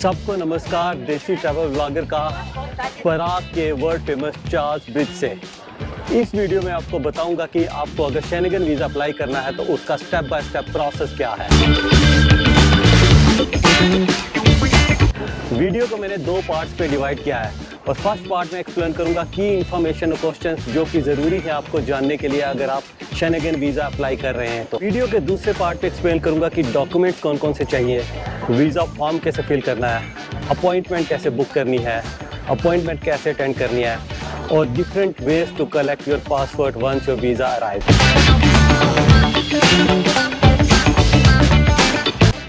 सबको नमस्कार। देसी ट्रैवल व्लॉगर का पराग के वर्ल्ड फेमस चार्ल्स ब्रिज से इस वीडियो में आपको बताऊंगा कि आपको अगर शेनेगन वीज़ा अप्लाई करना है तो उसका स्टेप बाय स्टेप प्रोसेस क्या है। वीडियो को मैंने दो पार्ट्स पे डिवाइड किया है और फर्स्ट पार्ट में एक्सप्लेन करूंगा की इंफॉर्मेशन और क्वेश्चंस जो कि ज़रूरी है आपको जानने के लिए अगर आप शेनेगन वीज़ा अप्लाई कर रहे हैं। तो वीडियो के दूसरे पार्ट पे एक्सप्लेन करूंगा कि डॉक्यूमेंट्स कौन कौन से चाहिए, वीज़ा फॉर्म कैसे फिल करना है, अपॉइंटमेंट कैसे बुक करनी है, अपॉइंटमेंट कैसे अटेंड करनी है और different ways to collect your passport once your visa arrive.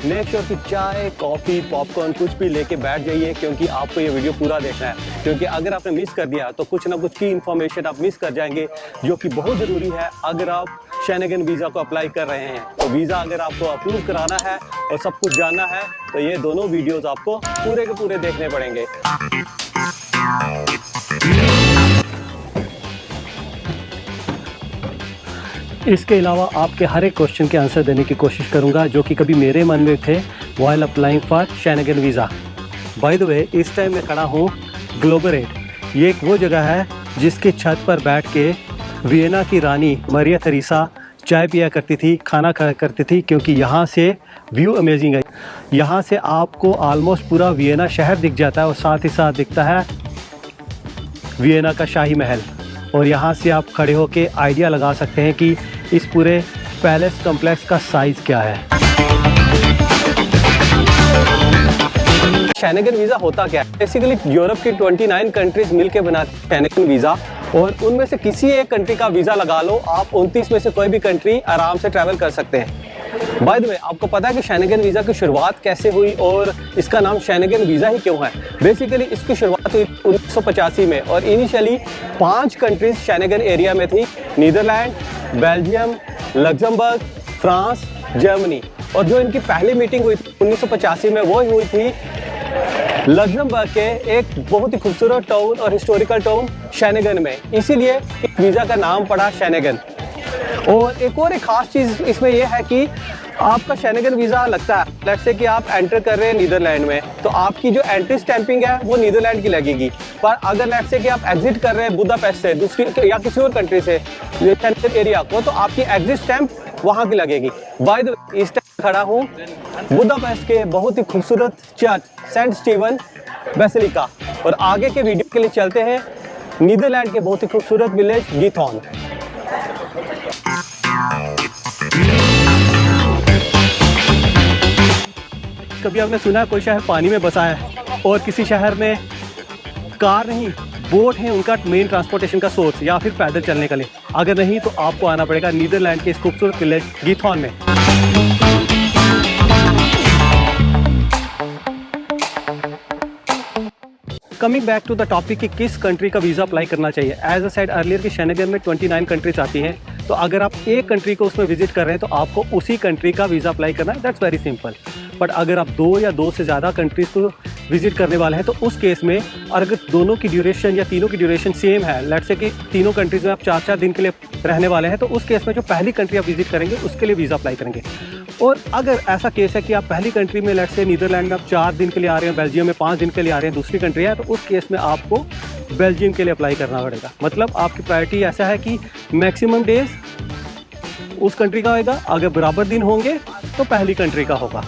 Make sure कि चाय, कॉफ़ी, पॉपकॉर्न कुछ भी लेके बैठ जाइए क्योंकि आपको ये वीडियो पूरा देखना है, क्योंकि अगर आपने मिस कर दिया तो कुछ ना कुछ की इन्फॉर्मेशन आप मिस कर जाएंगे जो कि बहुत ज़रूरी है अगर आप शेनेगन वीज़ा को अप्लाई कर रहे हैं। तो वीज़ा अगर आपको अप्रूव कराना है और सब कुछ जानना है तो ये दोनों वीडियोज़ आपको पूरे के पूरे देखने पड़ेंगे। इसके अलावा आपके हर एक क्वेश्चन के आंसर देने की कोशिश करूंगा जो कि कभी मेरे मन में थे while applying for Schengen visa. By the way, इस टाइम मैं खड़ा हूँ ग्लोबरेट। ये एक वो जगह है जिसके छत पर बैठ के वियना की रानी मरिया थेरेसा चाय पिया करती थी, खाना खाया करती थी, क्योंकि यहाँ से व्यू अमेजिंग है। यहाँ से आपको ऑलमोस्ट पूरा वियना शहर दिख जाता है और साथ ही साथ दिखता है वियना का शाही महल। और यहाँ से आप खड़े होके आइडिया लगा सकते हैं कि इस पूरे पैलेस कॉम्प्लेक्स का साइज़ क्या है। शेनेगन वीज़ा होता क्या है? बेसिकली यूरोप की 29 कंट्रीज मिलके बनाते हैं शेनेगन वीज़ा और उनमें से किसी एक कंट्री का वीज़ा लगा लो, आप 29 में से कोई भी कंट्री आराम से ट्रैवल कर सकते हैं। बाय द वे, आपको पता है कि शेनेगन वीज़ा की शुरुआत कैसे हुई और इसका नाम शेनेगन वीज़ा ही क्यों है? बेसिकली इसकी शुरुआत हुई 1985 में और इनिशियली 5 कंट्रीज शेनेगन एरिया में थी: Netherland, Belgium, Luxembourg, France, Germany. और जो इनकी पहली मीटिंग हुई थी 1985 में वो हुई थी लग्जमबर्ग के एक बहुत ही खूबसूरत टाउन और हिस्टोरिकल टाउन शेनेगन में, इसीलिए इस वीज़ा का नाम पड़ा शेनेगन। और एक खास चीज़ इसमें यह है कि आपका शेनेगन वीज़ा लगता है, लेट्स से कि आप एंटर कर रहे हैं नीदरलैंड में तो आपकी जो एंट्री स्टैंपिंग है वो नीदरलैंड की लगेगी। पर अगर लेट्स से कि आप एग्जिट कर रहे हैं बुदापेस्ट से दूसरी या किसी और कंट्री से शेनेगन एरिया को, तो आपकी एग्जिट स्टैंप वहाँ की लगेगी। बाय द वे, इस टाइम खड़ा हूँ बुदापेस्ट के बहुत ही खूबसूरत चर्च सेंट स्टीवन बेसिलिका और आगे के वीडियो के लिए चलते हैं नीदरलैंड के बहुत ही खूबसूरत विलेज गीथॉन। कभी आपने सुना है कोई शहर पानी में बसा है और किसी शहर में कार नहीं बोट है उनका मेन ट्रांसपोर्टेशन का सोर्स, या फिर पैदल चलने के लिए? अगर नहीं तो आपको आना पड़ेगा नीदरलैंड के इस खूबसूरत विलेज गीथॉन में। Coming back to the topic कि किस कंट्री का वीज़ा अप्लाई करना चाहिए। एज अ सेड अर्लियर कि शेनेगन में 29 कंट्रीज आती हैं, तो अगर आप एक कंट्री को उसमें विजिट कर रहे हैं तो आपको उसी कंट्री का वीज़ा अप्लाई करना है। That's very simple. बट अगर आप 2 या 2 से ज़्यादा कंट्रीज़ को विजिट करने वाले हैं तो उस केस में अगर दोनों की ड्यूरेशन या तीनों की ड्यूरेशन सेम है, लेट्स से कि तीनों कंट्रीज़ में आप 4-4 दिन के लिए रहने वाले हैं, तो उस केस में जो पहली कंट्री आप विजिट करेंगे उसके लिए वीज़ा अप्लाई करेंगे। और अगर ऐसा केस है कि आप पहली कंट्री में लेट्स से नीदरलैंड में आप 4 दिन के लिए आ रहे हैं, बेल्जियम में 5 दिन के लिए आ रहे हैं, दूसरी कंट्री है, तो उस केस में आपको बेल्जियम के लिए अप्लाई करना पड़ेगा। मतलब आपकी प्रायोरिटी ऐसा है कि मैक्सिमम डेज उस कंट्री का होगा, अगर बराबर दिन होंगे तो पहली कंट्री का होगा।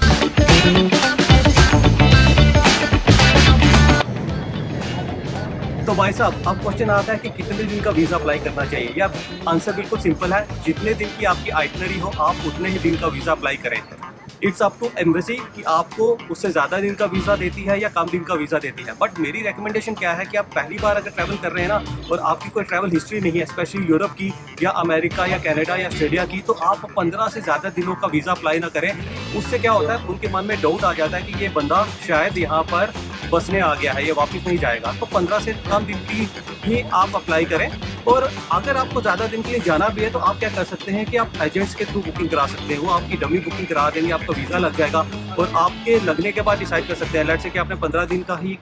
तो भाई साहब, अब क्वेश्चन आता है कि कितने दिन का वीज़ा अप्लाई करना चाहिए। या आंसर बिल्कुल सिंपल है, जितने दिन की आपकी आइटनरी हो आप उतने ही दिन का वीज़ा अप्लाई करें। इट्स अप टू एम्बेसी कि आपको उससे ज़्यादा दिन का वीज़ा देती है या कम दिन का वीज़ा देती है। बट मेरी रिकमेंडेशन क्या है कि आप पहली बार अगर ट्रैवल कर रहे हैं ना और आपकी कोई ट्रैवल हिस्ट्री नहीं है, स्पेशली यूरोप की या अमेरिका या कनाडा या ऑस्ट्रेलिया की, तो आप 15 से ज़्यादा दिनों का वीज़ा अप्लाई ना करें। उससे क्या होता है, उनके मन में डाउट आ जाता है कि ये बंदा शायद यहाँ पर बसने आ गया है, ये वापस नहीं जाएगा। तो 15 से कम दिन की ही आप अप्लाई करें। और अगर आपको ज़्यादा दिन के लिए जाना भी है तो आप क्या कर सकते हैं कि आप एजेंट्स के थ्रू बुकिंग करा सकते हैं। वो आपकी डमी बुकिंग करा देंगे, आपका वीज़ा लग जाएगा और आपके लगने के बाद डिसाइड कर सकते हैं। लेट्स से कि आपने 15 दिन का ही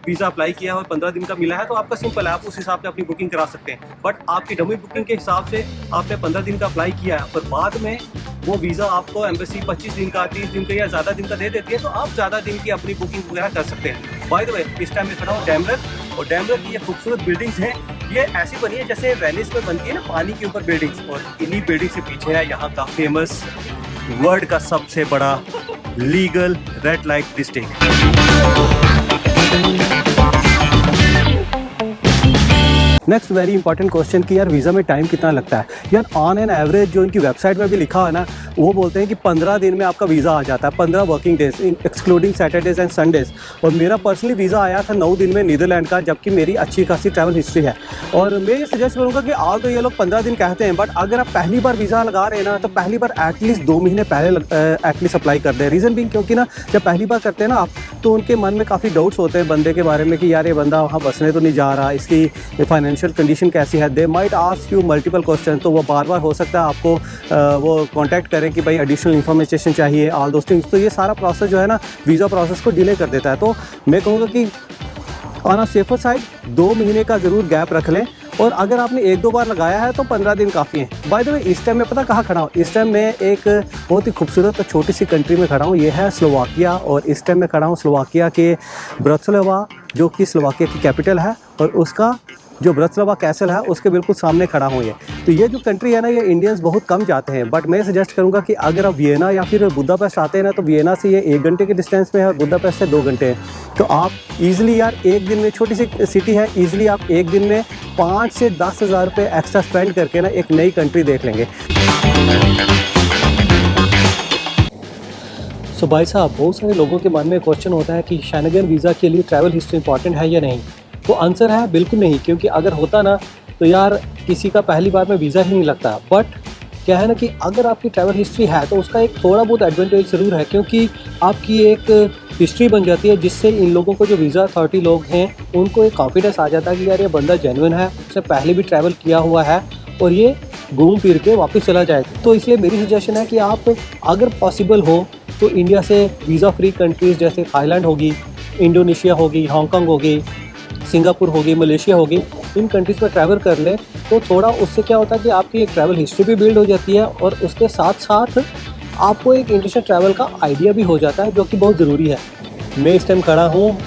वीज़ा अप्लाई किया है और 15 दिन का मिला है, तो आपका सिंपल है, आप उस हिसाब से अपनी बुकिंग करा सकते हैं। बट आपकी डमी बुकिंग के हिसाब से आपने 15 दिन का अप्लाई किया है पर बाद में वो वीज़ा आपको एम्बेसी 25 दिन का, 30 दिन का या ज़्यादा दिन का दे देती है, तो आप ज़्यादा दिन की अपनी बुकिंग वगैरह कर सकते हैं। बाय द वे, इस टाइम में खड़ा हूँ डैमलर, और डैमलर की ये खूबसूरत बिल्डिंग्स हैं, ये ऐसी बनी है जैसे वेनिस में बनती है ना पानी के ऊपर बिल्डिंग्स, और इन्हीं बिल्डिंग से पीछे है यहाँ का फेमस वर्ल्ड का सबसे बड़ा legal red light district. Next very important question कि यार वीज़ा में टाइम कितना लगता है। यार ऑन एन एवरेज जो इनकी वेबसाइट में भी लिखा है ना, वो बोलते हैं कि 15 दिन में आपका वीज़ा आ जाता है, 15 working days excluding Saturdays and Sundays. और मेरा पर्सनली वीज़ा आया था 9 दिन में नीदरलैंड का, जबकि मेरी अच्छी खासी ट्रैवल हिस्ट्री है। और मैं ये सजेस्ट करूँगा कि आज तो ये लोग 15 दिन कहते हैं, बट अगर आप पहली बार वीज़ा लगा रहे हैं ना, तो पहली बार एटलीस्ट 2 महीने पहले एटलीस्ट अप्लाई कर दें। रीज़न भी क्योंकि ना जब पहली बार करते हैं ना आप, तो उनके मन में काफ़ी डाउट्स होते हैं बंदे के बारे में कि यार ये बंदा वहाँ बसने तो नहीं जा रहा, इसकी फाइनेंशियल कंडीशन कैसी है। They might ask you multiple question, तो वो बार बार हो सकता है आपको वो कांटेक्ट करें कि भाई एडिशनल इन्फॉर्मेशन चाहिए, ऑल दोस थिंग्स। तो ये सारा प्रोसेस जो है ना वीज़ा प्रोसेस को डिले कर देता है। तो मैं कहूँगा कि ऑन अ सेफर साइड 2 महीने का ज़रूर गैप रख लें, और अगर आपने 1-2 बार लगाया है तो 15 दिन काफ़ी हैं। बाय द वे, इस टाइम मैं पता कहाँ खड़ा हूँ? इस टाइम मैं एक बहुत ही खूबसूरत और छोटी सी कंट्री में खड़ा हूँ, ये है स्लोवाकिया। और इस टाइम मैं खड़ा हूँ स्लोवाकिया के ब्रatislava, जो कि स्लोवाकिया की कैपिटल है, और उसका जो ब्रatislava कैसल है उसके बिल्कुल सामने खड़ा हूँ ये। तो ये जो कंट्री है ना, ये इंडियंस बहुत कम जाते हैं, बट मैं सजेस्ट करूँगा कि अगर आप वियना या फिर बुदापेस्ट आते हैं ना, तो वियना से ये 1 घंटे के डिस्टेंस में है और बुदापेस्ट से 2 घंटे हैं। तो आप ईज़िली यार एक दिन में, छोटी सी सिटी है, ईज़िली आप एक दिन में 5 से 10 हज़ार रुपये एक्स्ट्रा स्पेंड करके ना एक नई कंट्री देख लेंगे। सो भाई साहब, बहुत सारे लोगों के मन में क्वेश्चन होता है कि शेंगन वीज़ा के लिए ट्रैवल हिस्ट्री इंपॉर्टेंट है या नहीं। तो आंसर है बिल्कुल नहीं, क्योंकि अगर होता ना तो यार किसी का पहली बार में वीज़ा ही नहीं लगता। बट क्या है ना कि अगर आपकी ट्रैवल हिस्ट्री है तो उसका एक थोड़ा बहुत एडवांटेज ज़रूर है, क्योंकि आपकी एक हिस्ट्री बन जाती है, जिससे इन लोगों को जो वीज़ा अथॉरिटी लोग हैं उनको एक कॉन्फिडेंस आ जाता है कि यार ये बंदा जेन्युइन है, उससे पहले भी ट्रैवल किया हुआ है और ये घूम फिर के वापस चला जाएगा। तो इसलिए मेरी सजेशन है कि आप अगर पॉसिबल हो तो इंडिया से वीज़ा फ्री कंट्रीज़ जैसे थाईलैंड होगी, इंडोनेशिया होगी, हांगकॉन्ग होगी, सिंगापुर होगी, मलेशिया होगी, इन कंट्रीज़ पर ट्रैवल कर लें। तो थोड़ा उससे क्या होता है कि आपकी एक ट्रैवल हिस्ट्री भी बिल्ड हो जाती है, और उसके साथ साथ आपको एक इंटरनेशनल ट्रैवल का आइडिया भी हो जाता है, जो कि बहुत ज़रूरी है। मैं इस टाइम खड़ा हूँ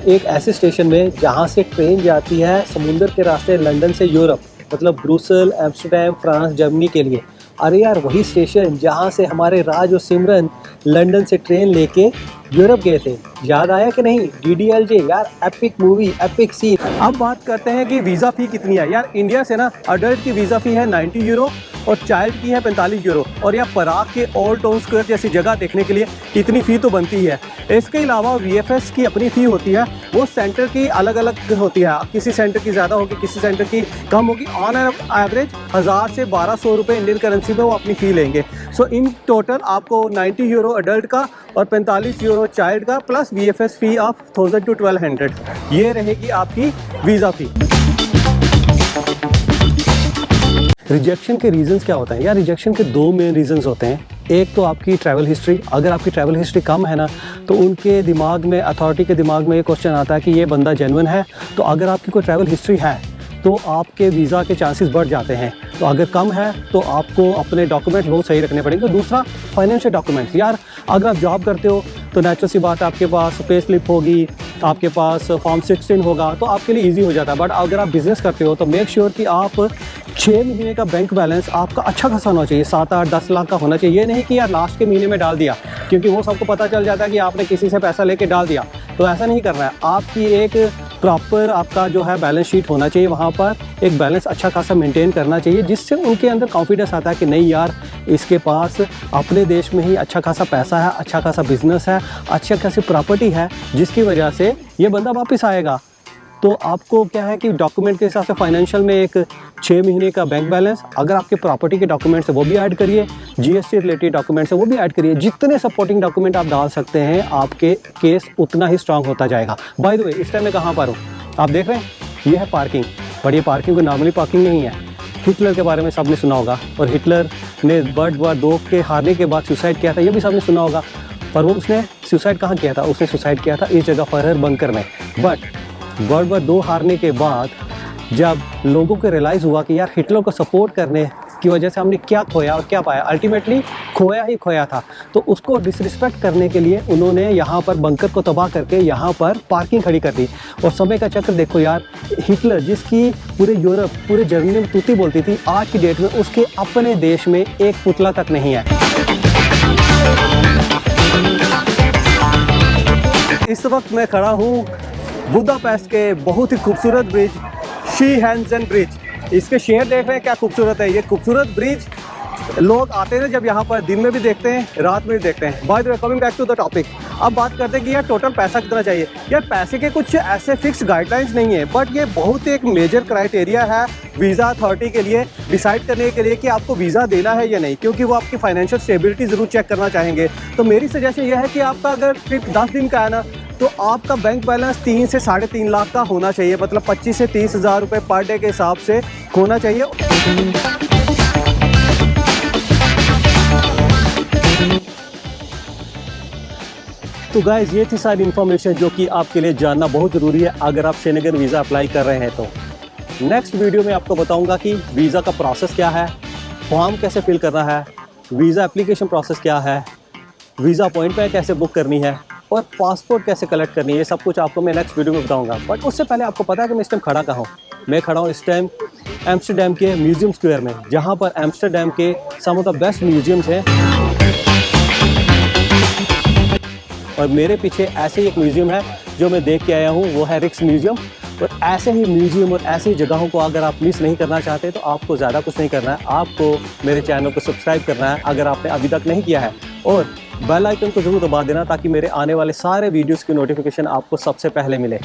एक ऐसे स्टेशन में जहाँ से ट्रेन जाती है समुंदर के रास्ते लंदन से यूरोप, मतलब ब्रुसेल, एम्स्टर्डम, फ्रांस, जर्मनी के लिए। अरे यार, वही स्टेशन जहाँ से हमारे राज और सिमरन लंदन से ट्रेन लेके यूरोप गए थे, याद आया कि नहीं? DDLJ यार, एपिक मूवी, एपिक सीन। अब बात करते हैं कि वीज़ा फ़ी कितनी है। यार इंडिया से ना अडल्ट की वीज़ा फ़ी है 90 यूरो और चाइल्ड की है 45 यूरो। और यहाँ पराग के ओल्ड टाउन स्क्वायर जैसी जगह देखने के लिए इतनी फ़ी तो बनती है। इसके अलावा VFS की अपनी फ़ी होती है, वो सेंटर की अलग अलग होती है, किसी सेंटर की ज़्यादा होगी, किसी सेंटर की कम होगी। ऑन एवरेज 1000 से 1200 रुपये इंडियन करेंसी में वो अपनी फ़ी लेंगे। सो इन टोटल आपको 90 यूरो अडल्ट का और 45 यूरो चाइल्ड का, plus VFS fee of 1000 to 1200, ये रहेगी आपकी वीज़ा फ़ी। रिजेक्शन के रीजंस क्या होते हैं? यार रिजेक्शन के 2 मेन रीजंस होते हैं। एक तो आपकी ट्रैवल हिस्ट्री, अगर आपकी ट्रैवल हिस्ट्री कम है ना, तो उनके दिमाग में, अथॉरिटी के दिमाग में ये क्वेश्चन आता है कि ये बंदा जेन्युइन है। तो अगर आपकी कोई ट्रैवल हिस्ट्री है तो आपके वीज़ा के चांसेस बढ़ जाते हैं। तो अगर कम है तो आपको अपने डॉक्यूमेंट बहुत सही रखने पड़ेंगे। दूसरा, फाइनेंशियल डॉक्यूमेंट्स। यार अगर आप जॉब करते हो तो नेचुरल सी बात है, आपके पास पे स्लिप होगी, आपके पास फॉर्म 16 होगा, तो आपके लिए ईजी हो जाता है। बट अगर आप बिज़नेस करते हो तो मेक श्योर कि आप 6 महीने का बैंक बैलेंस आपका अच्छा खासा होना चाहिए, 7, 8, 10 लाख का होना चाहिए। ये नहीं कि यार लास्ट के महीने में डाल दिया, क्योंकि वो सबको पता चल जाता है कि आपने किसी से पैसा लेके डाल दिया। तो ऐसा नहीं करना है। आपकी एक प्रॉपर आपका जो है बैलेंस शीट होना चाहिए, वहाँ पर एक बैलेंस अच्छा खासा मेंटेन करना चाहिए, जिससे उनके अंदर कॉन्फिडेंस आता है कि नहीं यार, इसके पास अपने देश में ही अच्छा खासा पैसा है, अच्छा खासा बिजनेस है, अच्छा खासी प्रॉपर्टी है, जिसकी वजह से ये बंदा वापस आएगा। तो आपको क्या है कि डॉक्यूमेंट के हिसाब से फाइनेंशियल में एक 6 महीने का बैंक बैलेंस, अगर आपके प्रॉपर्टी के डॉक्यूमेंट्स है वो भी ऐड करिए, GST रिलेटेड डॉक्यूमेंट्स है वो भी ऐड करिए। जितने सपोर्टिंग डॉक्यूमेंट आप डाल सकते हैं, आपके केस उतना ही स्ट्रांग होता जाएगा। बाय द वे, इस टाइम मैं कहाँ पर हूँ आप देख रहे हैं? ये है पार्किंग, बट ये पार्किंग कोई नॉर्मली पार्किंग नहीं है। हिटलर के बारे में सबने सुना होगा, और हिटलर ने वर्ल्ड वॉर 2 के हारने के बाद सुसाइड किया था, ये भी सबने सुना होगा। पर वो उसने सुसाइड कहाँ किया था? उसने सुसाइड किया था इस जगह फरहर बंकर में। बट वर्ल्ड वॉर 2 हारने के बाद जब लोगों को रियलाइज़ हुआ कि यार हिटलर को सपोर्ट करने की वजह से हमने क्या खोया और क्या पाया, अल्टीमेटली खोया ही खोया था। तो उसको डिसरिस्पेक्ट करने के लिए उन्होंने यहाँ पर बंकर को तबाह करके यहाँ पर पार्किंग खड़ी कर दी। और समय का चक्र देखो यार, हिटलर जिसकी पूरे यूरोप पूरे जर्मनी में तूती बोलती थी, आज की डेट में उसके अपने देश में एक पुतला तक नहीं है। इस वक्त मैं खड़ा हूँ बुदापेस्ट के बहुत ही खूबसूरत ब्रिज शीहेंज़ेन ब्रिज। इसके शेर देख रहे हैं क्या खूबसूरत है। ये खूबसूरत ब्रिज लोग आते हैं जब यहाँ पर, दिन में भी देखते हैं, रात में भी देखते हैं। By the way, coming back to the topic, अब बात करते हैं कि यार टोटल पैसा कितना चाहिए। यार पैसे के कुछ ऐसे फिक्स गाइडलाइंस नहीं है, बट ये बहुत एक मेजर क्राइटेरिया है वीज़ा अथॉरिटी के लिए डिसाइड करने के लिए कि आपको वीज़ा देना है या नहीं, क्योंकि वो आपकी फाइनेंशियल स्टेबिलिटी ज़रूर चेक करना चाहेंगे। तो मेरी सजेशन यह है कि आपका अगर ट्रिप 10 दिन का है ना, तो आपका बैंक बैलेंस 3 से 3.5 लाख का होना चाहिए, मतलब 25 से 30 हज़ार रुपये पर डे के हिसाब से होना चाहिए। तो गाइस, ये थी सारी इन्फॉर्मेशन जो कि आपके लिए जानना बहुत ज़रूरी है अगर आप शेंगेन वीज़ा अप्लाई कर रहे हैं। तो नेक्स्ट वीडियो में आपको बताऊंगा कि वीज़ा का प्रोसेस क्या है, फॉर्म कैसे फिल करना है, वीज़ा एप्लीकेशन प्रोसेस क्या है, वीज़ा पॉइंट कैसे बुक करनी है और पासपोर्ट कैसे कलेक्ट करनी है। ये सब कुछ आपको मैं नेक्स्ट वीडियो में बताऊंगा। बट उससे पहले आपको पता है कि मैं इस टाइम खड़ा कहाँ हूँ। मैं खड़ा हूँ इस टाइम एम्स्टरडैम के म्यूज़ियम स्क्वायर में, जहाँ पर एम्स्टरडैम के सम ऑफ द बेस्ट म्यूज़ियम्स हैं। और मेरे पीछे ऐसे ही एक म्यूज़ियम है जो मैं देख के आया हूँ, वो है रिक्स म्यूज़ियम। और ऐसे ही म्यूज़ियम और ऐसी जगहों को अगर आप मिस नहीं करना चाहते तो आपको ज़्यादा कुछ नहीं करना है, आपको मेरे चैनल को सब्सक्राइब करना है अगर आपने अभी तक नहीं किया है, और बेल आइकन को ज़रूर दबा देना ताकि मेरे आने वाले सारे वीडियोस की नोटिफिकेशन आपको सबसे पहले मिले।